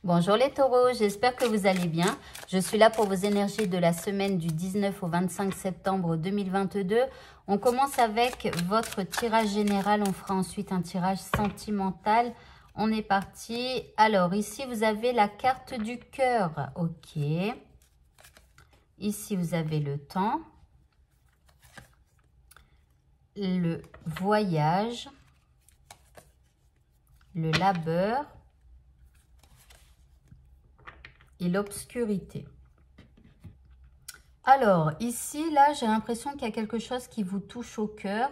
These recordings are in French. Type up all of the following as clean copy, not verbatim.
Bonjour les taureaux, j'espère que vous allez bien. Je suis là pour vos énergies de la semaine du 19 au 25 septembre 2022. On commence avec votre tirage général, on fera ensuite un tirage sentimental. On est parti. Alors ici vous avez la carte du cœur, ok. Ici vous avez le temps, le voyage, le labeur et l'obscurité. Alors, ici, là, j'ai l'impression qu'il y a quelque chose qui vous touche au cœur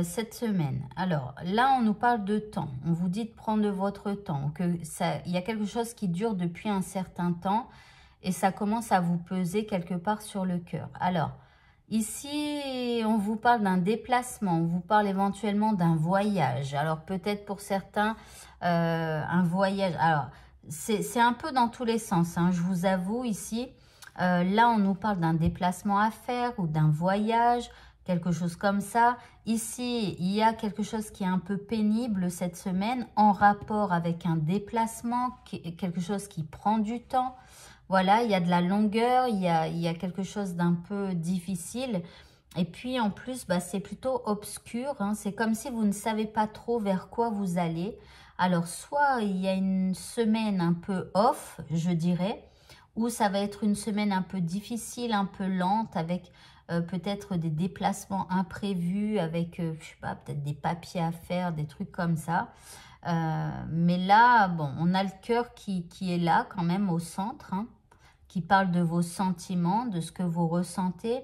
cette semaine. Alors, là, on nous parle de temps. On vous dit de prendre votre temps. Il y a quelque chose qui dure depuis un certain temps et ça commence à vous peser quelque part sur le cœur. Alors, ici, on vous parle d'un déplacement. On vous parle éventuellement d'un voyage. Alors, peut-être pour certains, un voyage. Alors, c'est un peu dans tous les sens, hein, je vous avoue ici. Là, on nous parle d'un déplacement à faire ou d'un voyage, quelque chose comme ça. Ici, il y a quelque chose qui est un peu pénible cette semaine en rapport avec un déplacement, quelque chose qui prend du temps. Voilà, il y a de la longueur, il y a quelque chose d'un peu difficile. Et puis, en plus, bah, c'est plutôt obscur, hein. C'est comme si vous ne savez pas trop vers quoi vous allez. Alors, soit il y a une semaine un peu off, je dirais, ou ça va être une semaine un peu difficile, un peu lente, avec peut-être des déplacements imprévus, avec, je sais pas, peut-être des papiers à faire, des trucs comme ça. Mais là, bon, on a le cœur qui est là quand même au centre, hein, qui parle de vos sentiments, de ce que vous ressentez.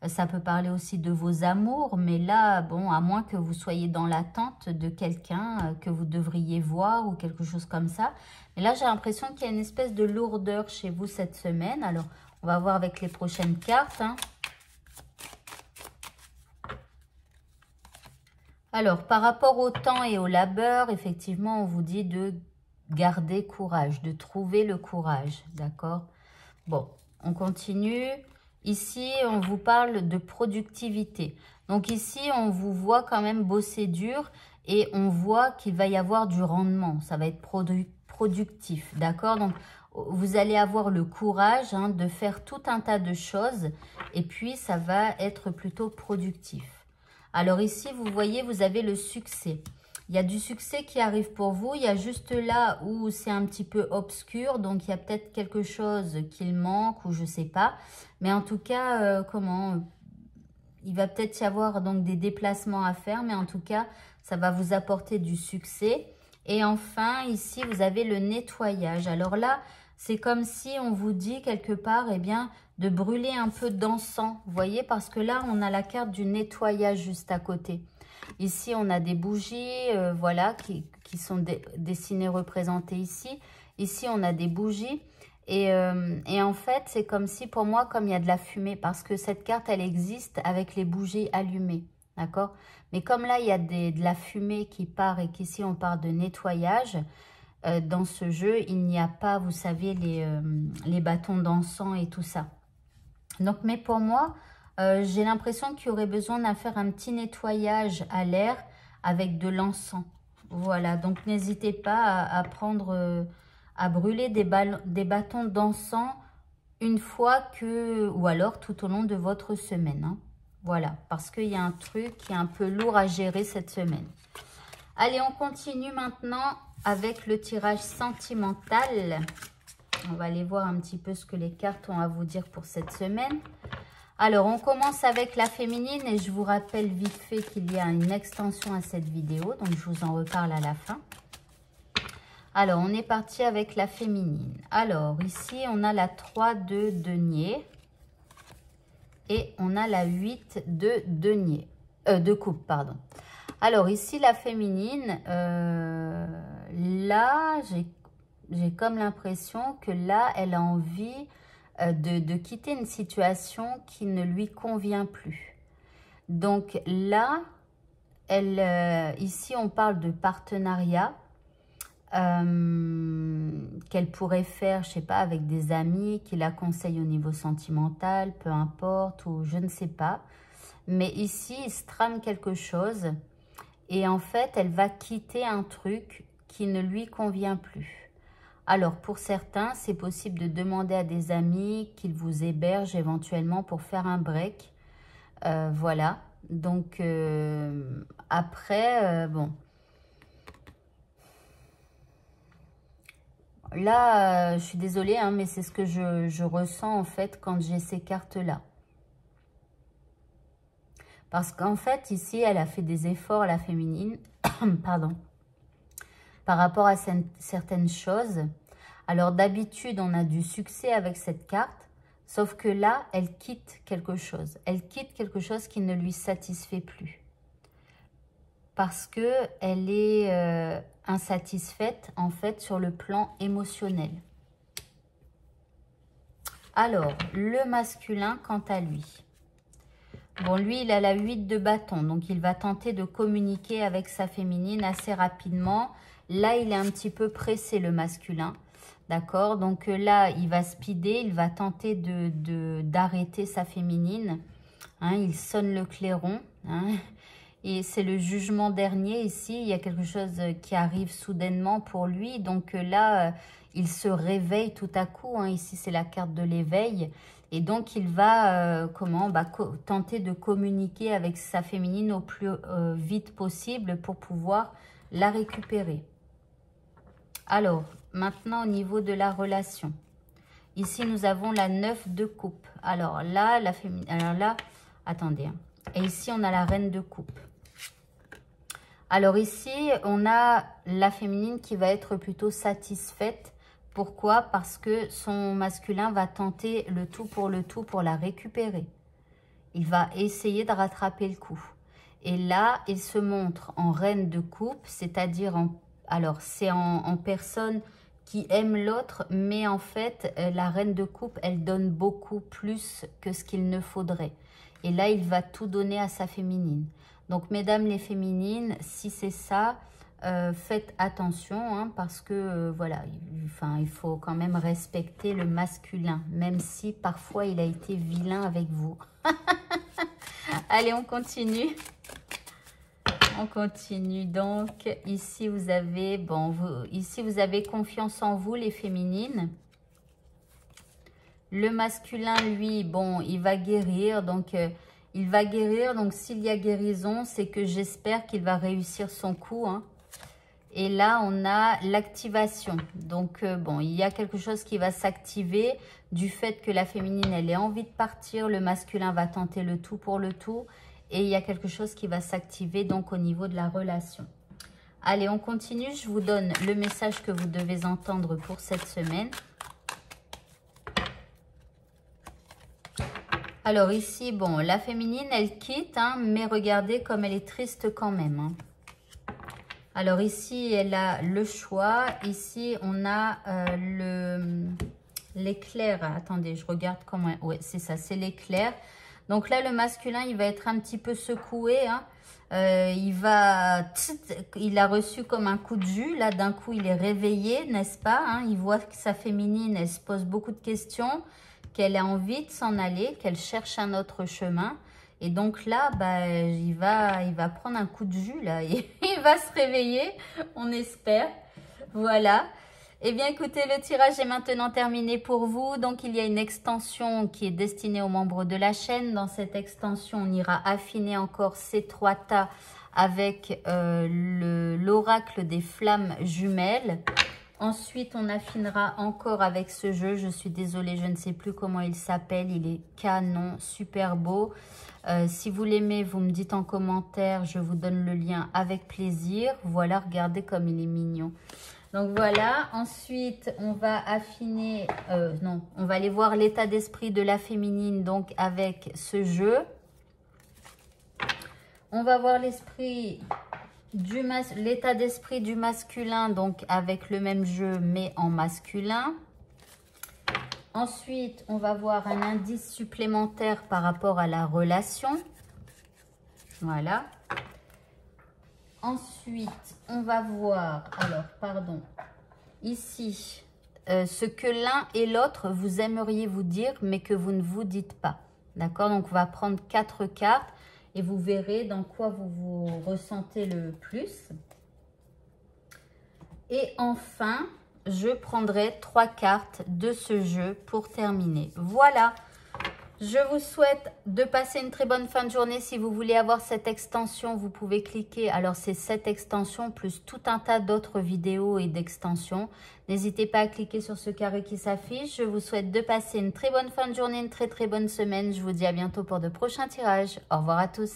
Ça peut parler aussi de vos amours, mais là, bon, à moins que vous soyez dans l'attente de quelqu'un que vous devriez voir ou quelque chose comme ça. Mais là, j'ai l'impression qu'il y a une espèce de lourdeur chez vous cette semaine. Alors, on va voir avec les prochaines cartes, hein. Alors, par rapport au temps et au labeur, effectivement, on vous dit de garder courage, de trouver le courage, d'accord? Bon, on continue. Ici, on vous parle de productivité. Donc ici, on vous voit quand même bosser dur et on voit qu'il va y avoir du rendement. Ça va être productif, d'accord? Donc, vous allez avoir le courage, hein, de faire tout un tas de choses et puis ça va être plutôt productif. Alors ici, vous voyez, vous avez le succès. Il y a du succès qui arrive pour vous. Il y a juste là où c'est un petit peu obscur. Donc, il y a peut-être quelque chose qu'il manque ou je ne sais pas. Mais en tout cas, il va peut-être y avoir donc des déplacements à faire. Mais en tout cas, ça va vous apporter du succès. Et enfin, ici, vous avez le nettoyage. Alors là, c'est comme si on vous dit quelque part, eh bien, de brûler un peu d'encens. Vous voyez, parce que là, on a la carte du nettoyage juste à côté. Ici, on a des bougies, voilà, qui sont dessinées, représentées ici. Ici, on a des bougies. Et en fait, c'est comme si, pour moi, comme il y a de la fumée, parce que cette carte, elle existe avec les bougies allumées, d'accord? Mais comme là, il y a de la fumée qui part et qu'ici, on parle de nettoyage, dans ce jeu, il n'y a pas, vous savez, les bâtons d'encens et tout ça. Donc, mais pour moi, j'ai l'impression qu'il y aurait besoin d'en faire un petit nettoyage à l'air avec de l'encens. Voilà, donc n'hésitez pas à prendre, à brûler des bâtons d'encens une fois que, ou alors tout au long de votre semaine, hein. Voilà, parce qu'il y a un truc qui est un peu lourd à gérer cette semaine. Allez, on continue maintenant avec le tirage sentimental. On va aller voir un petit peu ce que les cartes ont à vous dire pour cette semaine. Alors, on commence avec la féminine et je vous rappelle vite fait qu'il y a une extension à cette vidéo. Donc, je vous en reparle à la fin. Alors, on est parti avec la féminine. Alors, ici, on a la 3 de denier et on a la 8 de denier. De coupe, pardon. Alors, ici, la féminine, là, j'ai comme l'impression que là, elle a envie de quitter une situation qui ne lui convient plus. Donc là, ici, on parle de partenariat qu'elle pourrait faire, je ne sais pas, avec des amis qui la conseillent au niveau sentimental, peu importe, ou je ne sais pas. Mais ici, il se trame quelque chose et en fait, elle va quitter un truc qui ne lui convient plus. Alors, pour certains, c'est possible de demander à des amis qu'ils vous hébergent éventuellement pour faire un break. Voilà. Donc, après, bon. Là, je suis désolée, hein, mais c'est ce que je ressens en fait quand j'ai ces cartes-là. Parce qu'en fait, ici, elle a fait des efforts, la féminine, pardon, par rapport à certaines choses. Alors, d'habitude, on a du succès avec cette carte, sauf que là, elle quitte quelque chose. Elle quitte quelque chose qui ne lui satisfait plus. Parce qu'elle est insatisfaite, en fait, sur le plan émotionnel. Alors, le masculin, quant à lui. Bon, lui, il a la 8 de bâton, donc il va tenter de communiquer avec sa féminine assez rapidement. Là, il est un petit peu pressé, le masculin. D'accord? Donc là, il va speeder, il va tenter d'arrêter sa féminine. Hein, il sonne le clairon. Hein, et c'est le jugement dernier ici. Il y a quelque chose qui arrive soudainement pour lui. Donc là, il se réveille tout à coup. Hein, ici, c'est la carte de l'éveil. Et donc, il va tenter de communiquer avec sa féminine au plus vite possible pour pouvoir la récupérer. Alors, maintenant, au niveau de la relation. Ici, nous avons la 9 de coupe. Alors là, la féminine... Alors là, attendez. Hein. Et ici, on a la reine de coupe. Alors ici, on a la féminine qui va être plutôt satisfaite. Pourquoi? Parce que son masculin va tenter le tout pour la récupérer. Il va essayer de rattraper le coup. Et là, il se montre en reine de coupe, c'est-à-dire alors c'est en personne qui aime l'autre, mais en fait, la reine de coupe, elle donne beaucoup plus que ce qu'il ne faudrait. Et là, il va tout donner à sa féminine. Donc, mesdames les féminines, si c'est ça, faites attention, hein, parce que, voilà, il faut quand même respecter le masculin, même si parfois il a été vilain avec vous. Allez, on continue. On continue. Donc, ici, vous avez, ici, vous avez confiance en vous, les féminines. Le masculin, lui, bon, il va guérir, donc... il va guérir, donc s'il y a guérison, c'est que j'espère qu'il va réussir son coup. Hein. Et là, on a l'activation. Donc, bon, il y a quelque chose qui va s'activer du fait que la féminine, elle ait envie de partir. Le masculin va tenter le tout pour le tout. Et il y a quelque chose qui va s'activer donc au niveau de la relation. Allez, on continue. Je vous donne le message que vous devez entendre pour cette semaine. Alors ici, bon, la féminine, elle quitte, hein, mais regardez comme elle est triste quand même. Hein. Alors ici, elle a le choix. Ici, on a l'éclair. Attendez, je regarde comment... Oui, c'est ça, c'est l'éclair. Donc là, le masculin, il va être un petit peu secoué. Hein. Il a reçu comme un coup de jus. Là, d'un coup, il est réveillé, n'est-ce pas, hein. Il voit que sa féminine, elle se pose beaucoup de questions, qu'elle a envie de s'en aller, qu'elle cherche un autre chemin. Et donc là, il va prendre un coup de jus, là. Et il va se réveiller, on espère. Voilà. Eh bien, écoutez, le tirage est maintenant terminé pour vous. Donc, il y a une extension qui est destinée aux membres de la chaîne. Dans cette extension, on ira affiner encore ces 3 tas avec l'oracle des flammes jumelles. Ensuite, on affinera encore avec ce jeu. Je suis désolée, je ne sais plus comment il s'appelle. Il est canon, super beau. Si vous l'aimez, vous me dites en commentaire. Je vous donne le lien avec plaisir. Voilà, regardez comme il est mignon. Donc voilà. Ensuite, on va affiner... on va aller voir l'état d'esprit de la féminine donc avec ce jeu. On va voir l'état d'esprit du masculin, donc avec le même jeu, mais en masculin. Ensuite, on va voir un indice supplémentaire par rapport à la relation. Voilà. Ensuite, on va voir, ici, ce que l'un et l'autre vous aimeriez vous dire, mais que vous ne vous dites pas. D'accord? Donc, on va prendre 4 cartes. Et vous verrez dans quoi vous vous ressentez le plus. Et enfin, je prendrai 3 cartes de ce jeu pour terminer. Voilà. Je vous souhaite de passer une très bonne fin de journée. Si vous voulez avoir cette extension, vous pouvez cliquer. Alors, c'est cette extension plus tout un tas d'autres vidéos et d'extensions. N'hésitez pas à cliquer sur ce carré qui s'affiche. Je vous souhaite de passer une très bonne fin de journée, une très bonne semaine. Je vous dis à bientôt pour de prochains tirages. Au revoir à tous.